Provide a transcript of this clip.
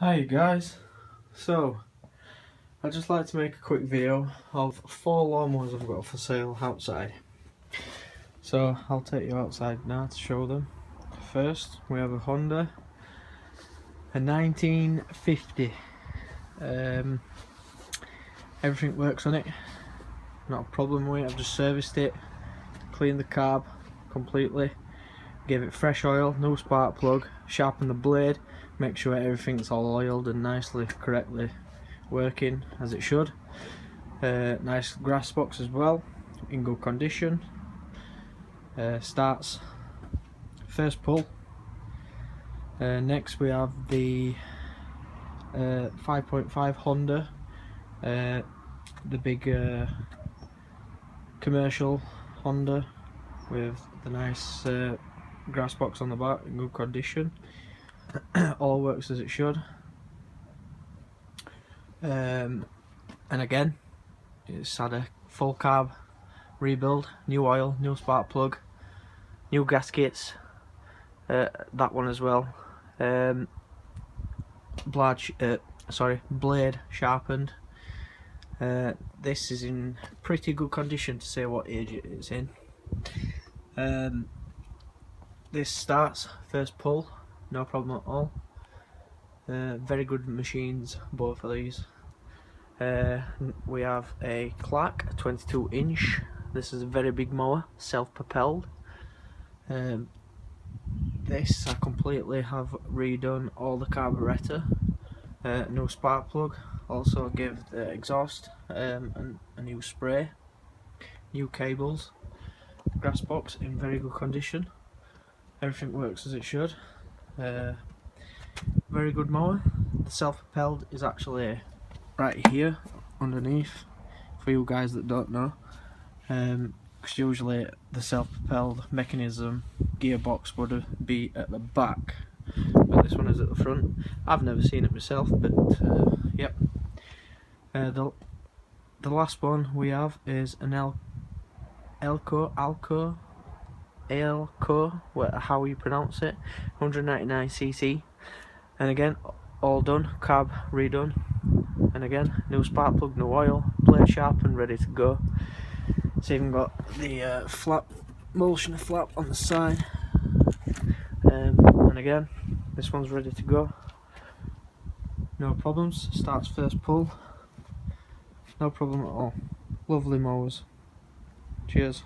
Hi guys, so I'd just like to make a quick video of 4 lawnmowers I've got for sale outside. So I'll take you outside now to show them. First we have a Honda, a 1950. Everything works on it, not a problem with it. I've just serviced it, cleaned the carb completely, gave it fresh oil, no spark plug, sharpened the blade, make sure everything's all oiled and nicely, correctly working as it should. Nice grass box as well, in good condition. Starts first pull. Next we have the 5.5 Honda, the big commercial Honda with the nice grass box on the back in good condition. All works as it should. And again, it's had a full carb rebuild, new oil, new spark plug, new gaskets, that one as well. Blade sharpened. This is in pretty good condition to say what age it's in. This starts first pull, no problem at all. Very good machines, both of these. We have a Clark 22 inch. This is a very big mower, self-propelled. This I completely have redone all the carburetor, no spark plug. Also give the exhaust and a new spray, new cables. Grass box in very good condition. Everything works as it should. Very good mower. The self-propelled is actually right here underneath, for you guys that don't know, because usually the self-propelled mechanism gearbox would be at the back, but this one is at the front. I've never seen it myself, but yep. The last one we have is an Elco, how you pronounce it, 199cc, and again all done, carb redone, and again new spark plug, new oil, blade sharpened, ready to go. It's even got the emulsion flap on the side, and again this one's ready to go, no problems. Starts first pull, no problem at all. Lovely mowers. Cheers.